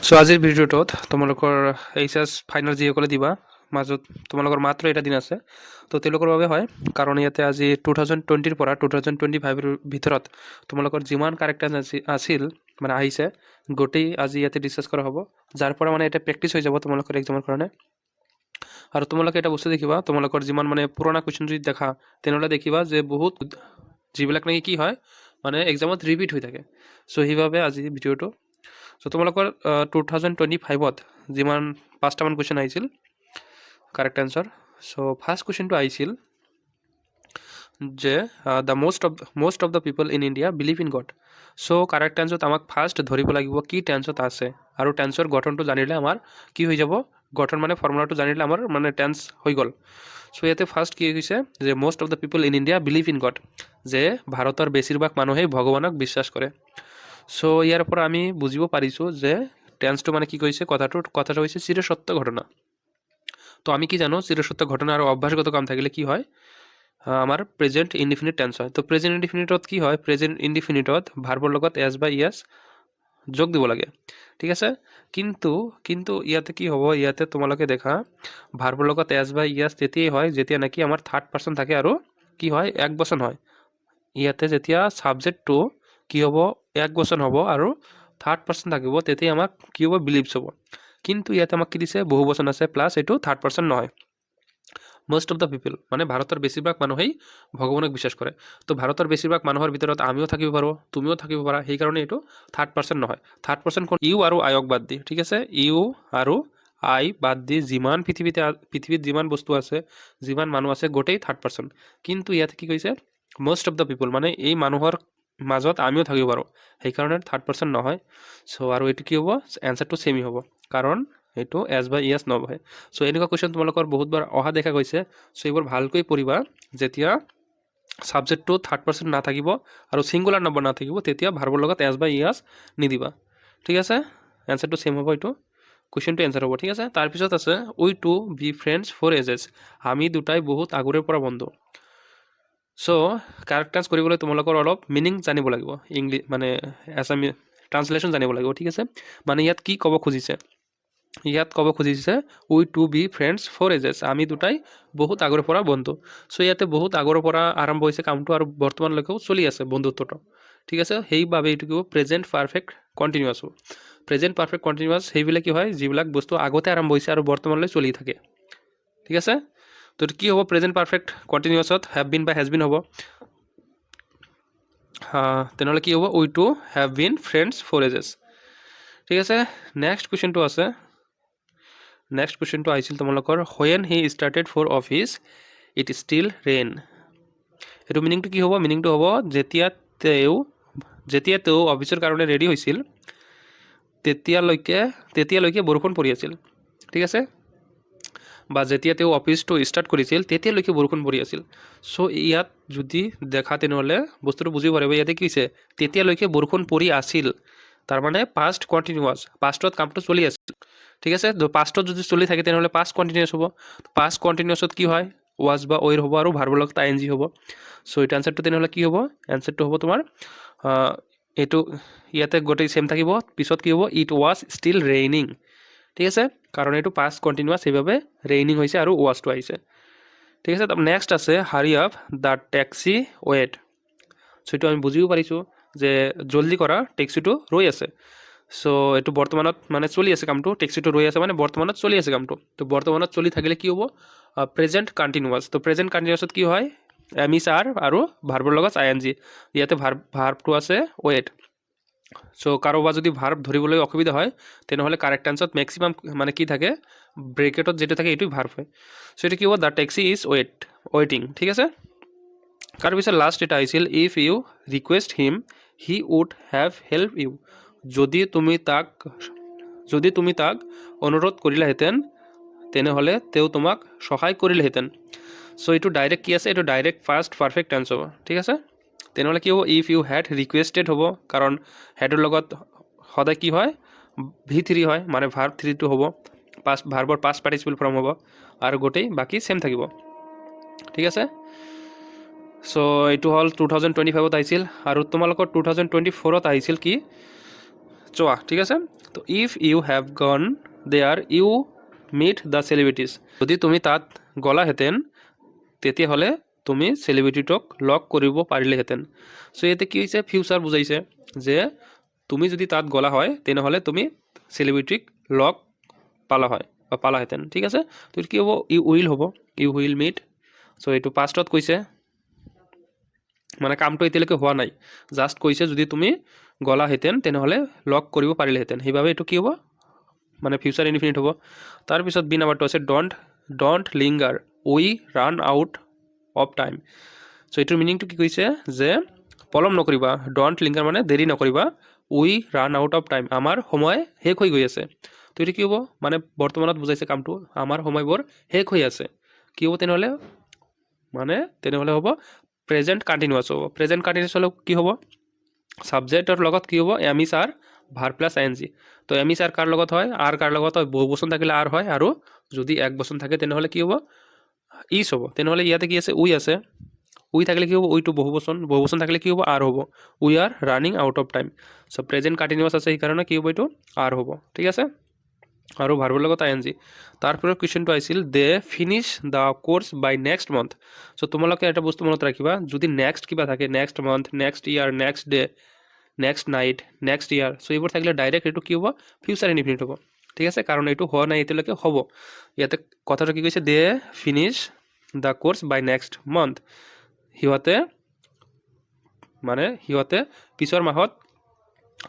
So আজিৰ ভিডিঅ'টোত তোমালোকৰ এইচএছ ফাইনেল যিসকলে দিবা মাজত তোমালোকৰ মাত্ৰ এটা দিন আছে তো তেওঁলোকৰ বাবে হয় কাৰণ ইয়াতে আজি 2020ৰ পৰা 2025ৰ ভিতৰত তোমালোকৰ যিমান কাৰেক্ট আছিল মানে আহিছে গোটেই আজি ইয়াতে ডিছকাছ কৰা হ'ব যাৰ পৰা মানে এটা প্ৰেক্টিছ হৈ যাব তোমালোকৰ এক্সামৰ কাৰণে আৰু তোমালোকে এটা বস্তু দেখিবা তোমালোকৰ যিমান মানে পুৰণা কুৱেশ্যন যদি দেখা তেনেহ'লে দেখিবা যে বহুত যিবিলাক নেকি কি হয় মানে এক্সামত ৰিপিট হৈ থাকে চ' সেইবাবে আজি ভিডিঅ'টো চ' তোমালোকৰ 2025ত যিমান পাঁচটামান কুৱেশ্যন আহিছিল কাৰেক্ট এনচাৰ চ' ফাৰ্ষ্ট কুৱেশ্যনটো আহিছিল যে the most of the people in India believe in God so' correct টেন্সত আমাক ফাৰ্ষ্ট ধৰিব লাগিব কি টেন্সত আছে আৰু টেন্সৰ গঠনটো জানিলে আমাৰ কি হৈ যাব গঠন মানে ফৰ্মুলাটো জানিলে আমাৰ মানে টেন্স হৈ গ'ল চ' ইয়াতে ফাৰ্ষ্ট কি হৈছে যে most of the people in India believe in God যে ভাৰতৰ বেছিভাগ মানুহেই ভগৱানক বিশ্বাস কৰে চ' ইয়াৰ পৰা আমি বুজিব পাৰিছোঁ যে টেন্সটো মানে কি কৈছে কথাটো হৈছে চিৰসত্য ঘটনা তো আমি কি জানো চিৰসত্য ঘটনা আৰু অভ্যাসগত কাম থাকিলে কি হয় আমাৰ প্ৰেজেণ্ট ইনডিফিনিট টেন্স হয় তো প্ৰেজেণ্ট ইনডিফিনিটত কি হয় প্ৰেজেণ্ট ইনডিফিনিটত ভাৰ্বৰ লগত এছ বা ইয়েছ যোগ দিব লাগে ঠিক আছে কিন্তু ইয়াতে কি হ'ব ইয়াতে তোমালোকে দেখা ভাৰ্বৰ লগত এছ বা ইয়েছ তেতিয়াই হয় যেতিয়া নেকি আমাৰ থাৰ্ড পাৰ্চন থাকে আৰু কি হয় এক বচন হয় ইয়াতে যেতিয়া ছাবজেক্টটো কি হ'ব এক বচন হ'ব আৰু থাৰ্ড পাৰ্চন থাকিব তেতিয়া আমাক কি হ'ব বিলিভছ হ'ব কিন্তু ইয়াতে আমাক কি দিছে বহু বচন আছে প্লাছ এইটো থাৰ্ড পাৰ্চন নহয় most of the people মানে ভাৰতৰ বেছিভাগ মানুহেই ভগৱানক বিশ্বাস কৰে তো ভাৰতৰ বেছিভাগ মানুহৰ ভিতৰত আমিও থাকিব পাৰোঁ তুমিও থাকিব পাৰা সেইকাৰণে এইটো থাৰ্ড পাৰ্চন নহয় থাৰ্ড পাৰ্চন ইউ আৰু আইক বাদ দি ঠিক আছে ইউ আৰু আই বাদ দি যিমান পৃথিৱীত যিমান বস্তু আছে যিমান মানুহ আছে গোটেই থাৰ্ড পাৰ্চন কিন্তু ইয়াতে কি কৈছে most of the people মানে এই মানুহৰ মাজত আমিও থাকিব পাৰোঁ সেইকাৰণে থাৰ্ড পাৰ্চন নহয় চ' আৰু এইটো কি হ'ব এনচাৰটো ছেমি হ'ব কাৰণ এইটো এছ বা ইয়েছ নবহে চ' এনেকুৱা কুৱেশ্যন তোমালোকৰ বহুতবাৰ অহা দেখা গৈছে চ' এইবোৰ ভালকৈ পঢ়িবা যেতিয়া ছাবজেক্টটো থাৰ্ড পাৰ্চন নাথাকিব আৰু ছিংগুলাৰ নম্বৰ নাথাকিব তেতিয়া ভাৰ্বৰ লগত এছ বা ইয়েছ নিদিবা ঠিক আছে এনচাৰটো ছেম হ'ব এইটো কুৱেশ্যনটো এনচাৰ হ'ব ঠিক আছে তাৰপিছত আছে we to be friends for ages আমি দুটাই বহুত আগৰে পৰা বন্ধু চ' কাৰেক্টাৰ্ছ কৰিবলৈ তোমালোকৰ অলপ মিনিং জানিব লাগিব ইংলিছ মানে এছামি ট্ৰান্সলেশ্যন জানিব লাগিব ঠিক আছে মানে ইয়াত কি ক'ব খুজিছে we to be friends for ages আমি দুটাই বহুত আগৰে পৰা বন্ধু চ' ইয়াতে বহুত আগৰ পৰা আৰম্ভ হৈছে কামটো আৰু বৰ্তমানলৈকেও চলি আছে বন্ধুত্বটো ঠিক আছে সেইবাবে এইটো কি হ'ব প্ৰেজেণ্ট পাৰফেক্ট কণ্টিনিউৱাছ হ'ব প্ৰেজেণ্ট পাৰফেক্ট কণ্টিনিউৱাছ সেইবিলাক কি হয় যিবিলাক বস্তু আগতে আৰম্ভ হৈছে আৰু বৰ্তমানলৈ চলি থাকে ঠিক আছে তো কি হ'ব প্ৰেজেণ্ট পাৰফেক্ট কণ্টিনিউৱাছত হেভ বিন বা হেজ বিন হ'ব তেনেহ'লে কি হ'ব we to have been friends for ages ঠিক আছে নেক্সট কুৱেশ্যনটো আহিছিল তোমালোকৰ when he started for office it still rain এইটো মিনিংটো কি হ'ব মিনিংটো হ'ব যেতিয়া তেওঁ অফিচৰ কাৰণে ৰেডি হৈছিল তেতিয়ালৈকে বৰষুণ পৰি আছিল ঠিক আছে বা যেতিয়া তেওঁ অফিচটো ষ্টাৰ্ট কৰিছিল তেতিয়ালৈকে বৰষুণ পৰি আছিল চ' ইয়াত যদি দেখা তেনেহ'লে বস্তুটো বুজিব পাৰিব ইয়াতে কি হৈছে তেতিয়ালৈকে বৰষুণ পৰি আছিল তাৰমানে পাষ্ট কণ্টিনিউৱাছ পাষ্টত কামটো চলি আছিল ঠিক আছে পাষ্টত যদি চলি থাকে তেনেহ'লে পাষ্ট কণ্টিনিউৱাছ হ'ব পাষ্ট কণ্টিনিউৱাছত কি হয় ৱাজ বা ৱেৰ হ'ব আৰু ভাৰ্বৰ লগত আই এন জি হ'ব চ' এইটো এনচাৰটো তেনেহ'লে কি হ'ব এনচাৰটো হ'ব তোমাৰ এইটো ইয়াতে গোটেই ছেম থাকিব পিছত কি হ'ব ইট ৱাজ ষ্টিল ৰেইনিং ঠিক আছে কাৰণ এইটো পাষ্ট কণ্টিনিউৱাছ সেইবাবে ৰেইনিং হৈছে আৰু ৱাজটো আহিছে ঠিক আছে নেক্সট আছে হাৰি আপ দ্য টেক্সি ৱেট চ' এইটো আমি বুজিব পাৰিছোঁ যে জলদি কৰা টেক্সিটো ৰৈ আছে চ' এইটো বৰ্তমানত মানে চলি আছে কামটো টেক্সিটো ৰৈ আছে মানে বৰ্তমানত চলি আছে কামটো তো বৰ্তমানত চলি থাকিলে কি হ'ব প্ৰেজেণ্ট কণ্টিনিউৱাছ তো প্ৰেজেণ্ট কণ্টিনিউৱাছত কি হয় এম ইজ আৰ আৰু ভাৰ্বৰ লগত আই এন জি ইয়াতে ভাৰ্বটো আছে ৱেট চ' কাৰোবাৰ যদি ভাৰ্ব ধৰিবলৈ অসুবিধা হয় তেনেহ'লে কাৰেক্ট আনচাৰত মেক্সিমাম মানে কি থাকে ব্ৰেকেটত যেটো থাকে এইটোৱে ভাৰ্ব হয় চ' এইটো কি হ'ব দ্য টেক্সি ইজ ৱেইটিং ঠিক আছে তাৰপিছত লাষ্ট এটা আহিছিল if you request him he would have help you যদি তুমি তাক অনুৰোধ কৰিলাহেঁতেন তেনেহ'লে তেওঁ তোমাক সহায় কৰিলেহেঁতেন চ' এইটো ডাইৰেক্ট কি আছে এইটো ডাইৰেক্ট ফাৰ্ষ্ট পাৰফেক্ট টেন্স হ'ব ঠিক আছে তেনেহ'লে কি হ'ব ইফ ইউ হেড ৰিকুৱেষ্টেড হ'ব কাৰণ হেডৰ লগত সদায় কি হয় V3 হয় মানে ভাৰ্ব 3টো হ'ব ভাৰ্বৰ পাষ্ট পাৰ্টিচিপল ফৰ্ম হ'ব আৰু গোটেই বাকী ছেম থাকিব ঠিক আছে চ' এইটো হ'ল 2025ত আহিছিল আৰু তোমালোকৰ 2024ত আহিছিল কি চোৱা ঠিক আছে। তো if you have gone there you meet the celebrities, যদি তুমি তাত গ'লাহেঁতেন তেতিয়াহ'লে তুমি চেলিব্ৰিটিটোক লগ কৰিব পাৰিলেহেঁতেন। চ' ইয়াতে কি হৈছে, ফিউচাৰ বুজাইছে যে তুমি যদি তাত গ'লা হয় তেনেহ'লে তুমি চেলিব্ৰিটিক লগ পালা হয় বা পালাহেঁতেন। ঠিক আছে, তো কি হ'ব, ইউ উইল হ'ব, ইউ উইল মিট। চ' এইটো পাষ্টত কৈছে, মানে কামটো এতিয়ালৈকে হোৱা নাই, জাষ্ট কৈছে যদি তুমি গ'লাহেঁতেন তেনেহ'লে লগ কৰিব পাৰিলেহেঁতেন, সেইবাবে এইটো কি হ'ব, মানে ফিউচাৰ ইনফিনিট হ'ব। তাৰপিছত বি নাম্বাৰটো আছে don't linger we ran out of time. So' এইটোৰ মিনিংটো কি কৈছে যে পলম নকৰিবা, ডণ্ট লিংগাৰ মানে দেৰি নকৰিবা, উই ৰান আউট অফ টাইম আমাৰ সময় শেষ হৈ গৈ আছে। তো এইটো কি হ'ব, মানে বৰ্তমানত বুজাইছে কামটো, আমাৰ সময়বোৰ শেষ হৈ আছে। কি হ'ব তেনেহ'লে, মানে তেনেহ'লে হ'ব প্ৰেজেণ্ট কণ্টিনিউৱাছ হ'ব। প্ৰেজেণ্ট কণ্টিনিউৱাছ হ'লে কি হ'ব, ছাবজেক্টৰ লগত কি হ'ব, am is are verb plus I N G. তো এম ইজ আৰ কাৰ লগত হয়, আৰ কাৰ লগত হয়, বহু বচন থাকিলে আৰ হয়, আৰু যদি এক বচন থাকে তেনেহ'লে কি হ'ব, ইজ হ'ব। তেনেহ'লে ইয়াতে কি আছে, উই আছে, উই থাকিলে কি হ'ব, উইটো বহু বচন থাকিলে কি হ'ব, আৰ হ'ব, we are running out of time. So' present continuous আছে সেইকাৰণে কি হ'ব, এইটো আৰ হ'ব। ঠিক আছে, আৰু ভাৰ্বৰ লগত আই এন জি। তাৰপৰা কুৱেশ্যনটো আহিছিল they finish the course by next month. So' তোমালোকে এটা বস্তু মনত ৰাখিবা, যদি নেক্সট কিবা থাকে, next month, next year, next day, next night, next year, so' এইবোৰ থাকিলে ডাইৰেক্ট এইটো কি হ'ব, ফিউচাৰ ইনডিফিনিট হ'ব। ঠিক আছে, কাৰণ এইটো হোৱা নাই এতিয়ালৈকে, হ'ব। ইয়াতে কথাটো কি কৈছে, they finish the course by next month, সিহঁতে পিছৰ মাহত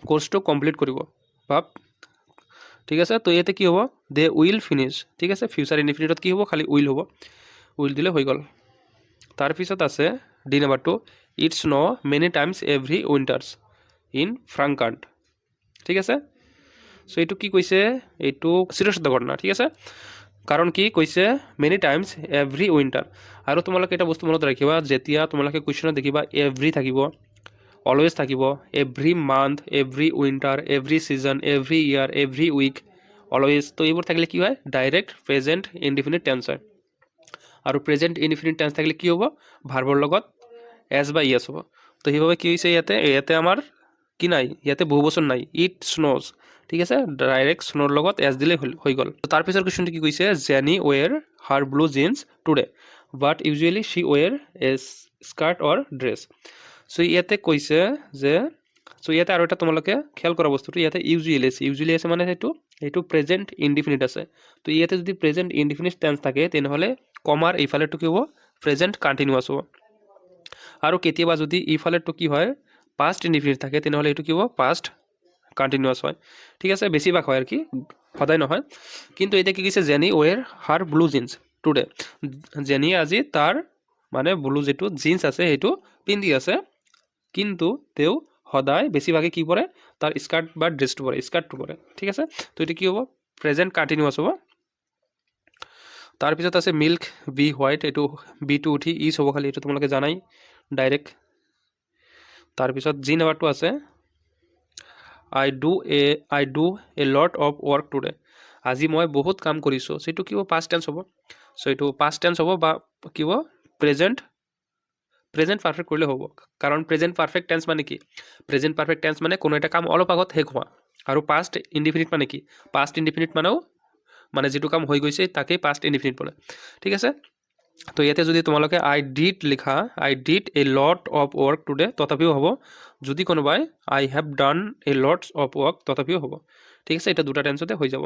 কোৰ্চটো কমপ্লিট কৰিব বা, ঠিক আছে। তো ইয়াতে কি হ'ব, দে উইল ফিনিছ। ঠিক আছে, ফিউচাৰ ইনডিফিনিটত কি হ'ব, খালি উইল হ'ব, উইল দিলে হৈ গ'ল। তাৰপিছত আছে ডি নাম্বাৰটো, it's no many times every winters in Frankfurt. ঠিক আছে, চ' এইটো কি কৈছে, এইটো চিৰসত্য ঘটনা। ঠিক আছে, কাৰণ কি কৈছে, মেনি টাইমছ এভৰি উইণ্টাৰ। আৰু তোমালোকে এটা বস্তু মনত ৰাখিবা, যেতিয়া তোমালোকে কুৱেশ্যনত দেখিবা এভৰি থাকিব, অলৱেজ থাকিব, every month, every winter, every season, every year, every week, always, তো এইবোৰ থাকিলে কি হয়, ডাইৰেক্ট প্ৰেজেণ্ট ইনডিফিনিট টেন্স হয়। আৰু প্ৰেজেণ্ট ইনডিফিনিট টেন্স থাকিলে কি হ'ব, ভাৰ্বৰ লগত এছ বা ইয়েছ হ'ব। তো সেইভাবে কি হৈছে, ইয়াতে আমাৰ কি নাই, ইয়াতে বহু বচন নাই, ইট স্ন'জ। ঠিক আছে, ডাইৰেক্ট স্ন'ৰ লগত এছ দিলে হৈ গ'ল। তাৰপিছৰ কুৱেশ্যনটো কি কৈছে, জেনি ৱেৰ হাৰ ব্লু জিন্স টুডে বাট ইউজুৱেলি শ্বি ৱেৰ এ স্কাৰ্ট অৰ ড্ৰেছ। চ' ইয়াতে কৈছে যে, চ' ইয়াতে আৰু এটা তোমালোকে খেয়াল কৰা বস্তুটো, ইয়াতে ইউজুৱেলি আছে মানে এইটো প্ৰেজেণ্ট ইনডিফিনিট আছে। তো ইয়াতে যদি প্ৰেজেণ্ট ইনডিফিনিট টেন্স থাকে তেনেহ'লে কমাৰ এইফালেটো কি হ'ব, প্ৰেজেণ্ট কণ্টিনিউৱাছ হ'ব। আৰু কেতিয়াবা যদি ইফালেটো কি হয়, পাষ্ট ইনডিফিনিট থাকে তেনেহ'লে এইটো কি হ'ব, পাষ্ট কণ্টিনিউৱাছ হয়। ঠিক আছে, বেছিভাগ হয় আৰু কি, সদায় নহয়। কিন্তু এতিয়া কি কৈছে, জেনি ৱেৰ হাৰ ব্লু জিন্স টুডে, জেনিয়ে আজি তাৰ মানে ব্লু যিটো জিন্স আছে সেইটো পিন্ধি আছে, কিন্তু তেওঁ সদায় বেছিভাগে কি পৰে, তাৰ স্কাৰ্ট বা ড্ৰেছটো পৰে, স্কাৰ্টটো পৰে। ঠিক আছে, তো এইটো কি হ'ব, প্ৰেজেণ্ট কণ্টিনিউৱাছ হ'ব। তাৰপিছত আছে মিল্ক বি হোৱাইট, এইটো বিটো উঠি ইজ হ'ব, খালি এইটো তোমালোকে জানাই ডাইৰেক্ট। তাৰপিছত জি নাম্বাৰটো আছে I do a lot of work today, আজি মই বহুত কাম কৰিছোঁ। চ' এইটো কি হ'ব, পাষ্ট টেন্স হ'ব। চ' এইটো পাষ্ট টেন্স হ'ব বা কি হ'ব, প্ৰেজেণ্ট পাৰফেক্ট কৰিলে হ'ব। কাৰণ প্ৰেজেণ্ট পাৰফেক্ট টেন্স মানে কি, প্ৰেজেণ্ট পাৰফেক্ট টেন্স মানে কোনো এটা কাম অলপ আগত শেষ হোৱা। আৰু পাষ্ট ইনডিফিনিট মানে কি, পাষ্ট ইনডিফিনিট মানেও মানে যিটো কাম হৈ গৈছে তাকেই পাষ্ট ইনডিফিনিট বোলে। ঠিক আছে, তো ইয়াতে যদি তোমালোকে আই ডিড লিখা, I did a lot of work today তথাপিও হ'ব, যদি কোনোবাই I have done a lots of work তথাপিও হ'ব। ঠিক আছে, এটা দুটা টেন্সতে হৈ যাব।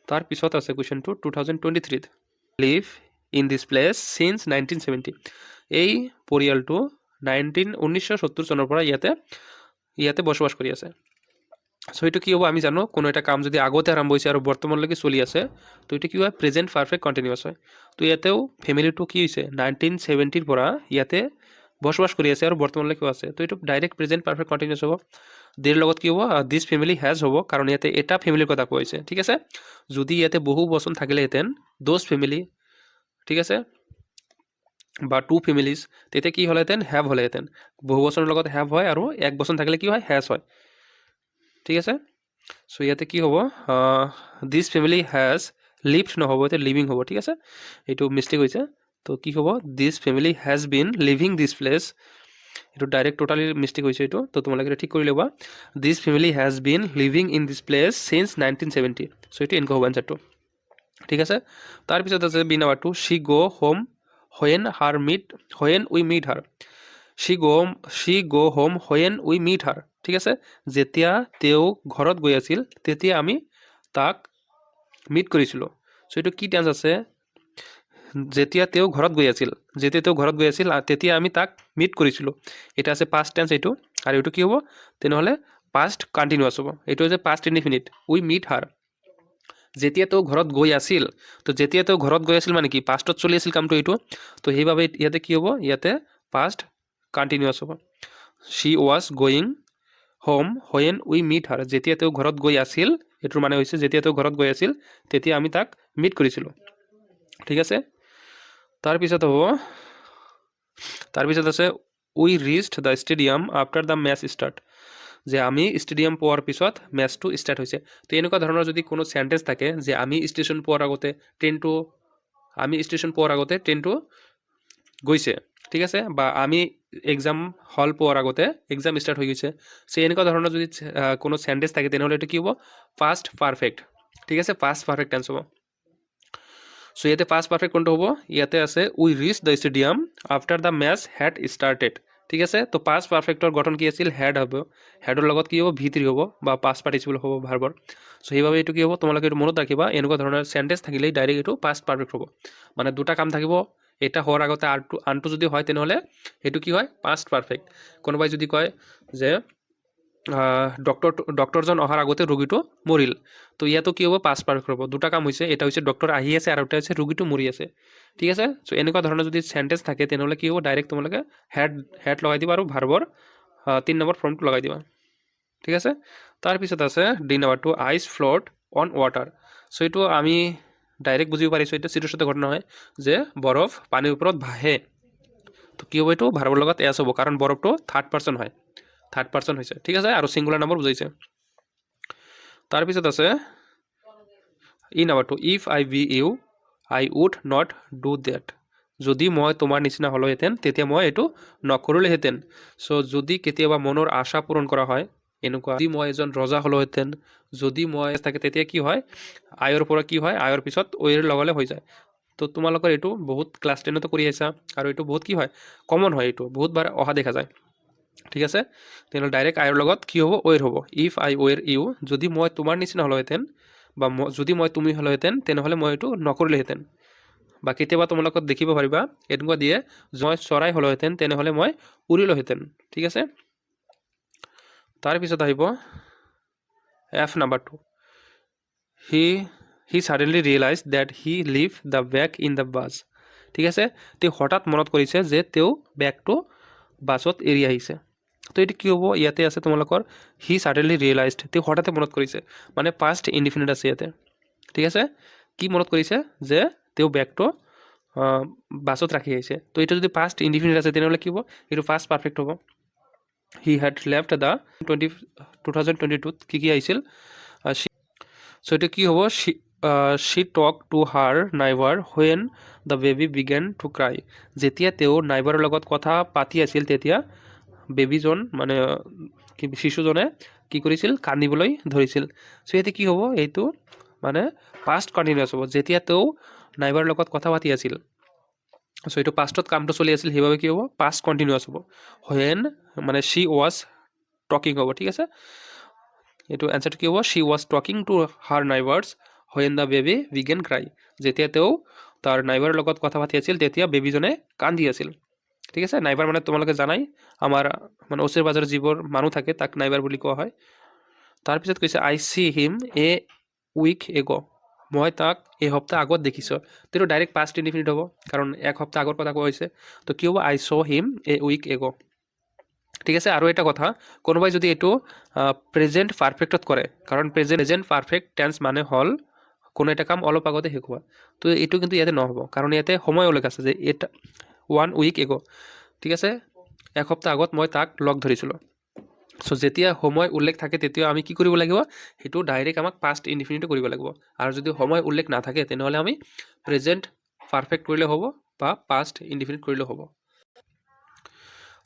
তাৰপিছত আছে কুৱেশ্যনটো 2023 live in this place since 1970। এই পৰিয়ালটো 1970 চনৰ পৰা ইয়াতে বসবাস কৰি আছে। চ' এইটো কি হ'ব, আমি জানো কোনো এটা কাম যদি আগতে আৰম্ভ হৈছে আৰু বৰ্তমানলৈকে চলি আছে, তো এইটো কি হয়, প্ৰেজেণ্ট পাৰফেক্ট কণ্টিনিউৱাছ হয়। তো ইয়াতেও ফেমিলিটো কি হৈছে, 1970 পৰা ইয়াতে বসবাস কৰি আছে আৰু বৰ্তমানলৈকেও আছে, তো এইটো ডাইৰেক্ট প্ৰেজেণ্ট পাৰফেক্ট কণ্টিনিউৱাছ হ'ব। দেৰ লগত কি হ'ব, দিছ ফেমিলি হেজ হ'ব, কাৰণ ইয়াতে এটা ফেমিলিৰ কথা কোৱা হৈছে। ঠিক আছে, যদি ইয়াতে বহু বচন থাকিলেহেঁতেন, দ'জ ফেমিলি, ঠিক আছে, বা টু ফেমিলিজ, তেতিয়া কি হ'লেহেঁতেন, হেভ হ'লেহেঁতেন। বহু বচনৰ লগত হেভ হয়, আৰু এক বচন থাকিলে কি হয়, হেজ হয়। ঠিক আছে, চ' ইয়াতে কি হ'ব, দিছ ফেমিলি হেজ লিভড নহ'ব, এতিয়া লিভিং হ'ব। ঠিক আছে, এইটো মিষ্টেক হৈছে। তো কি হ'ব, this family has been living this place এইটো ডাইৰেক্ট টোটালি মিষ্টেক হৈছে এইটো, তো তোমালোকে ঠিক কৰি ল'বা। This family has been living in this place since 1970। So' এইটো এনেকুৱা হ'ব এনচাৰটো, ঠিক আছে। তাৰপিছত আছে বি নাম্বাৰ 2, শ্বি গ' হোম হোৱেন উই মিট হাৰ। শ্বি গ' হোম হোৱেন উই মিট হাৰ, ঠিক আছে। যেতিয়া তেওঁ ঘৰত গৈ আছিল তেতিয়া আমি তাক মিট কৰিছিলোঁ। চ' এইটো কি টেন্স আছে, যেতিয়া তেওঁ ঘৰত গৈ আছিল, তেতিয়া আমি তাক মিট কৰিছিলোঁ। এটা আছে পাষ্ট টেন্স এইটো, আৰু এইটো কি হ'ব তেনেহ'লে পাষ্ট কণ্টিনিউৱাছ হ'ব। এইটো হৈছে পাষ্ট ইনডিফিনিট, উই মিট হাৰ। যেতিয়া তেওঁ ঘৰত গৈ আছিল, তো যেতিয়া তেওঁ ঘৰত গৈ আছিল মানে কি পাষ্টত চলি আছিল কামটো এইটো, তো সেইবাবে ইয়াতে কি হ'ব, ইয়াতে পাষ্ট কণ্টিনিউৱাছ হ'ব। She was going home when we meet her. যেতিয়া তেওঁ ঘৰত গৈ আছিল, এইটোৰ মানে হৈছে যেতিয়া তেওঁ ঘৰত গৈ আছিল তেতিয়া আমি তাক মিট কৰিছিলোঁ, ঠিক আছে। তাৰপিছত আছে we reached the stadium after the match start. যে আমি ষ্টেডিয়াম পোৱাৰ পিছত মেচটো ষ্টাৰ্ট হৈছে। তো এনেকুৱা ধৰণৰ যদি কোনো চেণ্টেঞ্চ থাকে যে আমি ষ্টেচন পোৱাৰ আগতে ট্ৰেইনটো গৈছে, ঠিক আছে, বা আমি এক্সাম হল পোৱাৰ আগতে এক্সাম ষ্টাৰ্ট হৈ গৈছে। চ' এনেকুৱা ধৰণৰ যদি কোনো চেণ্টেঞ্চ থাকে তেনেহ'লে এইটো কি হ'ব, পাষ্ট পাৰফেক্ট, ঠিক আছে, পাষ্ট পাৰফেক্ট টেন্স হ'ব। চ' ইয়াতে পাষ্ট পাৰফেক্ট কোনটো হ'ব, ইয়াতে আছে we reach the stadium after the match had started, ঠিক আছে। তো পাষ্ট পাৰফেক্টৰ গঠন কি আছিল, হেড হ'ব। হেডৰ লগত কি হ'ব, V3 হ'ব বা পাষ্ট পাৰ্টিচিপল হ'ব ভাৰ্বৰ। চ' সেইবাবে এইটো কি হ'ব, তোমালোকে এইটো মনত ৰাখিবা, এনেকুৱা ধৰণৰ চেণ্টেঞ্চ থাকিলেই ডাইৰেক্ট এইটো পাষ্ট পাৰফেক্ট হ'ব। মানে দুটা কাম থাকিব, এটা হোৱাৰ আগতে আনটো যদি হয় তেনেহ'লে সেইটো কি হয়, পাষ্ট পাৰফেক্ট। কোনোবাই যদি কয় যে ডক্টৰজন অহাৰ আগতে ৰোগীটো মৰিল, তো ইয়াতো কি হ'ব, পাষ্ট পাৰফেক্ট হ'ব। দুটা কাম হৈছে, এটা হৈছে ডক্টৰ আহি আছে আৰু এটা হৈছে ৰোগীটো মৰি আছে, ঠিক আছে। চ' এনেকুৱা ধৰণৰ যদি চেণ্টেঞ্চ থাকে তেনেহ'লে কি হ'ব, ডাইৰেক্ট তোমালোকে হেড লগাই দিবা আৰু ভাৰ্বৰ 3 নম্বৰ ফৰ্মটো লগাই দিবা, ঠিক আছে। তাৰপিছত আছে D number 2, ice float on water. So' এইটো আমি ডাইৰেক্ট বুজিব পাৰিছোঁ, এইটো চিৰিয়াছ ঘটনা হয় যে বৰফ পানীৰ ওপৰত ভাহে। তো কি হ'ব, এইটো ভাৰ্বৰ লগত এছ হ'ব, কাৰণ বৰফটো থাৰ্ড পাৰ্চন হৈছে, ঠিক আছে, আৰু ছিংগুলাৰ নম্বৰ বুজাইছে। তাৰপিছত আছে E number 2, if I be you I would not do that. যদি মই তোমাৰ নিচিনা হ'লোহেঁতেন তেতিয়া মই এইটো নকৰিলোহেঁতেন। চ' যদি কেতিয়াবা মনৰ আশা পূৰণ কৰা হয়, এনেকুৱা যদি মই এজন ৰজা হ'লোহেঁতেন, যদি মই থাকে তেতিয়া কি হয়, আয়ৰ পৰা কি হয়, আয়ৰ পিছত ঐৰ লগালে হৈ যায়। তো তোমালোকৰ এইটো বহুত ক্লাছ 10তো কৰি আহিছা, আৰু এইটো বহুত কি হয়, কমন হয়, এইটো বহুতবাৰ অহা দেখা যায়, ঠিক আছে। তেনেহ'লে ডাইৰেক্ট আয়ৰ লগত কি হ'ব, ঐৰ হ'ব। ইফ আই ৱেৰ ইউ, যদি মই তোমাৰ নিচিনা হ'লোহেঁতেন বা যদি মই তুমি হ'লোহেঁতেন তেনেহ'লে মই এইটো নকৰিলোহেঁতেন। বা কেতিয়াবা তোমালোকক দেখিব পাৰিবা এনেকুৱা দিয়ে, মই চৰাই হ'লোহেঁতেন তেনেহ'লে মই উৰিলোহেঁতেন, ঠিক আছে। তাৰপিছত আহিব F number 2, he suddenly realize that he leave the bag in the bus, ঠিক আছে। তেওঁ হঠাৎ মনত কৰিছে যে তেওঁ বেগটো বাছত এৰি আহিছে। তো এইটো কি হ'ব, ইয়াতে আছে তোমালোকৰ হি ছাডেনলি ৰিয়েলাইজড, তেওঁ হঠাতে মনত কৰিছে, মানে পাষ্ট ইনডিফিনিট আছে ইয়াতে, ঠিক আছে। কি মনত কৰিছে, যে তেওঁ বেগটো বাছত ৰাখি আহিছে। তো এইটো যদি পাষ্ট ইনডিফিনিট আছে তেনেহ'লে কি হ'ব, এইটো পাষ্ট পাৰফেক্ট হ'ব। হি হেড লেফট দ্য 2022 কি আহিছিল, চ' এইটো কি হ'ব, she talk to her neighbour when the baby began to cry. যেতিয়া তেওঁ নাইবাৰৰ লগত কথা পাতি আছিল তেতিয়া বেবীজন মানে শিশুজনে কি কৰিছিল, কান্দিবলৈ ধৰিছিল। চ' ইয়াতে কি হ'ব, এইটো মানে পাষ্ট কণ্টিনিউৱাছ হ'ব, যেতিয়া তেওঁ নাইবাৰৰ লগত কথা পাতি আছিল। চ' এইটো পাষ্টত কামটো চলি আছিল, সেইবাবে কি হ'ব, পাষ্ট কণ্টিনিউৱাছ হ'ব। হোৱেন মানে শ্বি ৱাজ টকিং হ'ব, ঠিক আছে। এইটো এনচাৰটো কি হ'ব, she was talking to her neighbours when the baby began cry. যেতিয়া তেওঁ তাৰ নাইবাৰৰ লগত কথা পাতি আছিল তেতিয়া বেবীজনে কান্দি আছিল, ঠিক আছে। নাইবাৰ মানে তোমালোকে জানাই, আমাৰ মানে ওচৰে পাজৰে যিবোৰ মানুহ থাকে তাক নাইবাৰ বুলি কোৱা হয়। তাৰপিছত কৈছে I see him a week ago', মই তাক এসপ্তাহ আগত দেখিছোঁ। তো এইটো ডাইৰেক্ট পাষ্ট ইনডিফিনিট হ'ব, কাৰণ এক সপ্তাহ আগৰ কথা কোৱা হৈছে। তো কি হ'ব, আই চ' হিম এ উইক এগ', ঠিক আছে। আৰু এটা কথা, কোনোবাই যদি এইটো প্ৰেজেণ্ট পাৰফেক্টত কৰে, কাৰণ প্ৰেজেণ্ট পাৰফেক্ট টেন্স মানে হ'ল কোনো এটা কাম অলপ আগতে শেষ হোৱা। তো এইটো কিন্তু ইয়াতে নহ'ব, কাৰণ ইয়াতে সময় উল্লেখ আছে যে এটা 1 উইক এগ', ঠিক আছে, এসপ্তাহ আগত মই তাক লগ ধৰিছিলোঁ। চ' যেতিয়া সময় উল্লেখ থাকে তেতিয়া আমি কি কৰিব লাগিব, সেইটো ডাইৰেক্ট আমাক পাষ্ট ইনডিফিনিটো কৰিব লাগিব। আৰু যদি সময় উল্লেখ নাথাকে তেনেহ'লে আমি প্ৰেজেণ্ট পাৰফেক্ট কৰিলে হ'ব বা পাষ্ট ইনডিফিনিট কৰিলেও হ'ব।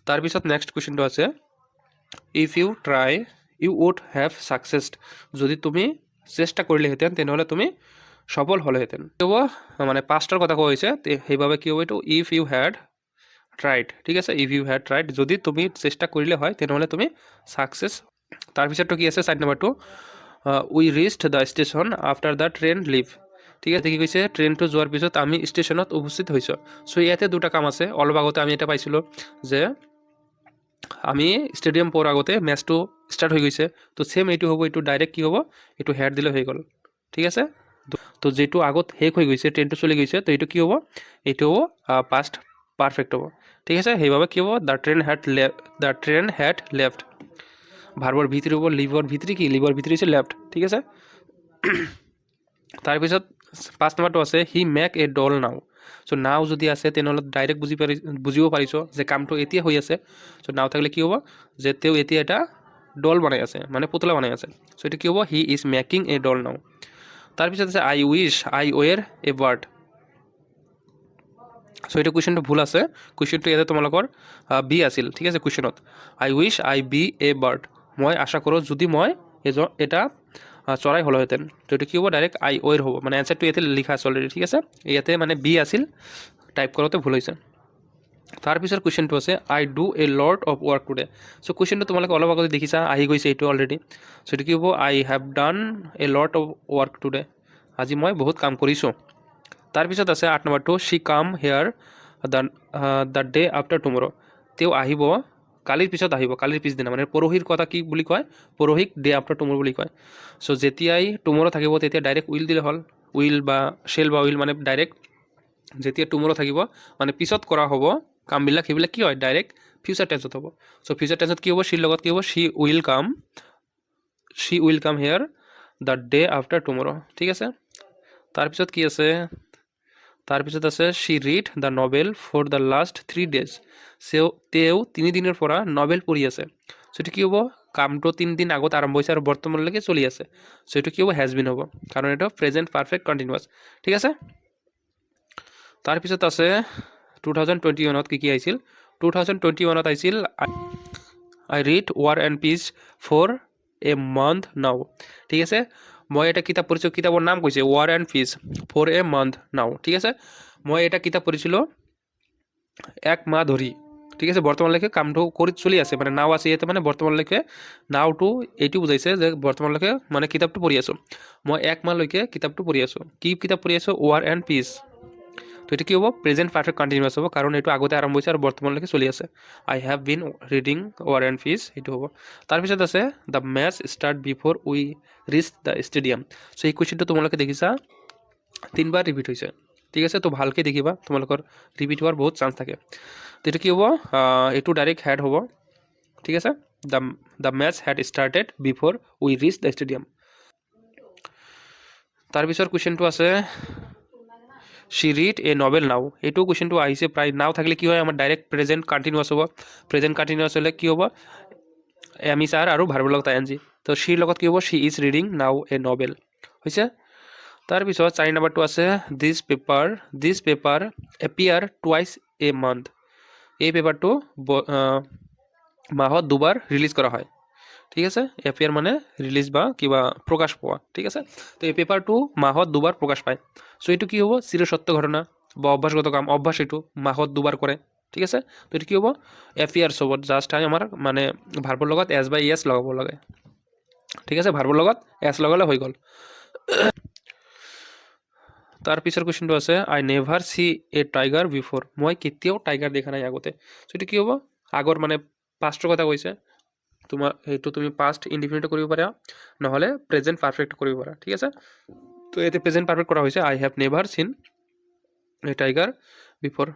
তাৰপিছত নেক্সট কুৱেশ্যনটো আছে if you try you would have succeeded, যদি তুমি চেষ্টা কৰিলেহেঁতেন তেনেহ'লে তুমি সফল হ'লেহেঁতেন। কি হ'ব মানে পাষ্টৰ কথা কোৱা হৈছে, সেইবাবে কি হ'ব এইটো ইফ ইউ হেড ট্ৰাইড, ঠিক আছে, ইফ ইউ হেড ট্ৰাইড, যদি তুমি চেষ্টা কৰিলে হয় তেনেহ'লে তুমি ছাকচেছ। তাৰপিছতটো কি আছে চাইড নাম্বাৰটো, we reached the station after the train leave, ঠিক আছে, কি কৈছে ট্ৰেইনটো যোৱাৰ পিছত আমি ষ্টেচনত উপস্থিত হৈছোঁ। চ' ইয়াতে দুটা কাম আছে, অলপ আগতে আমি এটা পাইছিলোঁ যে আমি ষ্টেডিয়াম পোৱাৰ আগতে মেচটো ষ্টাৰ্ট হৈ গৈছে, তো ছেম এইটো হ'ব, এইটো ডাইৰেক্ট কি হ'ব, এইটো হেড দিলে হৈ গ'ল, ঠিক আছে। তো যিটো আগত শেষ হৈ গৈছে, ট্ৰেইনটো চলি গৈছে, তো এইটো কি হ'ব, এইটো হ'ব পাষ্ট পাৰফেক্ট হ'ব, ঠিক আছে। সেইবাবে কি হ'ব, দ্য ট্ৰেইন হেড লেফ্ট, ভাৰ্বৰ ভিতৰি হ'ব, লিভৰ ভিতৰি কি, লিভৰ ভিতৰি হৈছে লেফ্ট, ঠিক আছে। তাৰপিছত 5 নম্বৰটো আছে হি মেক এ ডল নাও। চ' নাও যদি আছে তেনেহ'লে ডাইৰেক্ট বুজিব পাৰিছ যে কামটো এতিয়া হৈ আছে। চ' নাও থাকিলে কি হ'ব, যে তেওঁ এতিয়া এটা ডল বনাই আছে, মানে পুতলা বনাই আছে। চ' এইটো কি হ'ব, he is making a doll নাও। তাৰপিছত আছে আই উইচ আই ৱেৰ এ বাৰ্ড। চ' এইটো কুৱেশ্যনটো ভুল আছে, কুৱেশ্যনটো ইয়াতে তোমালোকৰ বি আছিল, ঠিক আছে। কুৱেশ্যনত I wish I be a bird, মই আশা কৰোঁ যদি মই এটা চৰাই হ'লোহেঁতেন। তো এইটো কি হ'ব, ডাইৰেক্ট আই ৱেৰ হ'ব, মানে এনচাৰটো ইয়াতে লিখা আছে অলৰেডি, ঠিক আছে। ইয়াতে মানে বি আছিল, টাইপ কৰোঁতে ভুল হৈছে। তাৰপিছত কুৱেশ্যনটো আছে I do a lot of work today. So' কুৱেশ্যনটো তোমালোকে অলপ আগতে দেখিছা, আহি গৈছে এইটো অলৰেডি। চ' এইটো কি হ'ব, I have done a lot of work today, আজি মই বহুত কাম কৰিছোঁ। তাৰপিছত আছে 8 নম্বৰটো শ্বি কাম here the day after tomorrow', তেওঁ আহিব কালিৰ পিছত আহিব, কালিৰ পিছদিনা, মানে পৰহিৰ কথা কি বুলি কয়, পৰহিক ডে আফটাৰ টুমৰ' বুলি কয়। চ' যেতিয়াই টুমৰ' থাকিব তেতিয়া ডাইৰেক্ট উইল দিলে হ'ল, উইল বা শেল বা উইল, মানে ডাইৰেক্ট যেতিয়া টুমৰ' থাকিব মানে পিছত কৰা হ'ব কামবিলাক, সেইবিলাক কি হয়, ডাইৰেক্ট ফিউচাৰ টেন্সত হ'ব। চ' ফিউচাৰ টেন্সত কি হ'ব, শ্বিৰ লগত কি হ'ব, she will come here the day after tomorrow', ঠিক আছে। তাৰপিছত কি আছে, তাৰপিছত আছে she read the novel for the last 3 days, তেওঁ 3 দিনৰ পৰা নভেল পঢ়ি আছে। চ' এইটো কি হ'ব, কামটো 3 দিন আগত আৰম্ভ হৈছে আৰু বৰ্তমানলৈকে চলি আছে। চ' এইটো কি হ'ব, হেজ বিন হ'ব, কাৰণ এইটো প্ৰেজেণ্ট পাৰফেক্ট কণ্টিনিউৱাছ, ঠিক আছে। তাৰপিছত আছে 2021 কি আহিছিল, 2021 আহিছিল I read War and piece for a month now, ঠিক আছে। মই এটা কিতাপ পঢ়িছোঁ, কিতাপৰ নাম কৈছে war and piece for a month now, ঠিক আছে। মই এটা কিতাপ পঢ়িছিলোঁ 1 মাহ ধৰি, ঠিক আছে। বৰ্তমানলৈকে কামটো কৰি চলি আছে, মানে নাও আছে ইয়াতে, মানে বৰ্তমানলৈকে নাওটো এইটো বুজাইছে যে বৰ্তমানলৈকে মানে কিতাপটো পঢ়ি আছোঁ, মই 1 মাহলৈকে কিতাপটো পঢ়ি আছোঁ। কি কিতাপ পঢ়ি আছোঁ, ৱাৰ এণ্ড পিচ। তো এইটো কি হ'ব, প্ৰেজেণ্ট পাৰফেক্ট কণ্টিনিউৱাছ হ'ব, কাৰণ এইটো আগতে আৰম্ভ হৈছে আৰু বৰ্তমানলৈকে চলি আছে। I have been reading War and Peace, এইটো হ'ব। তাৰপিছত আছে the match start before we reach the stadium. So' এই কুৱেশ্যনটো তোমালোকে দেখিছা 3 বাৰ ৰিপিট হৈছে, ঠিক আছে। তো ভালকৈ দেখিবা, তোমালোকৰ ৰিপিট হোৱাৰ বহুত চান্স থাকে। তো এইটো কি হ'ব, এইটো ডাইৰেক্ট হেড হ'ব, ঠিক আছে। The match had started before we reach the stadium. তাৰপিছৰ কুৱেশ্যনটো আছে শ্বি ৰিড এ নভেল নাও। এইটো কুৱেশ্যনটো আহিছে প্ৰায়, নাও থাকিলে কি হয়, আমাৰ ডাইৰেক্ট প্ৰেজেণ্ট কণ্টিনিউৱাছ হ'ব। প্ৰেজেণ্ট কণ্টিনিউৱাছ হ'লে কি হ'ব, এম ইজ আৰ আৰু ভাৰ্বৰ লগত আই এন জি। তো শ্বীৰ লগত কি হ'ব, শ্বি ইজ ৰিডিং নাও এ নভেল, হৈছে। তাৰপিছত 4 নম্বৰটো আছে this paper appear twice a month. এই পেপাৰটো মাহত 2 বাৰ ৰিলিজ কৰা হয়, ঠিক আছে। এপিয়াৰ মানে ৰিলিজ বা কিবা প্ৰকাশ পোৱা, ঠিক আছে। তো এই পেপাৰটো মাহত 2 বাৰ প্ৰকাশ পায়। চ' এইটো কি হ'ব, চিৰসত্য ঘটনা বা অভ্যাসগত কাম, অভ্যাস এইটো মাহত 2 বাৰ কৰে, ঠিক আছে। তো এইটো কি হ'ব, এপিয়াৰ্ছ হ'ব, জাষ্ট আমাৰ মানে ভাৰ্বৰ লগত এছ বা ইয়েছ লগাব লাগে, ঠিক আছে। ভাৰ্বৰ লগত এছ লগালে হৈ গ'ল। তাৰপিছৰ কুৱেশ্যনটো আছে I never see a tiger before. মই কেতিয়াও টাইগাৰ দেখা নাই আগতে। চ' এইটো কি হ'ব, আগৰ মানে পাষ্টৰ কথা কৈছে, সেইটো তুমি পাষ্ট ইনডিফিনিট কৰিব পাৰা, নহ'লে প্ৰেজেণ্ট পাৰফেক্ট কৰিব পাৰা, ঠিক আছে। তো ইয়াতে প্ৰেজেণ্ট পাৰফেক্ট কৰা হৈছে, আই হেভ নেভাৰ চিন এ টাইগাৰ বিফৰ।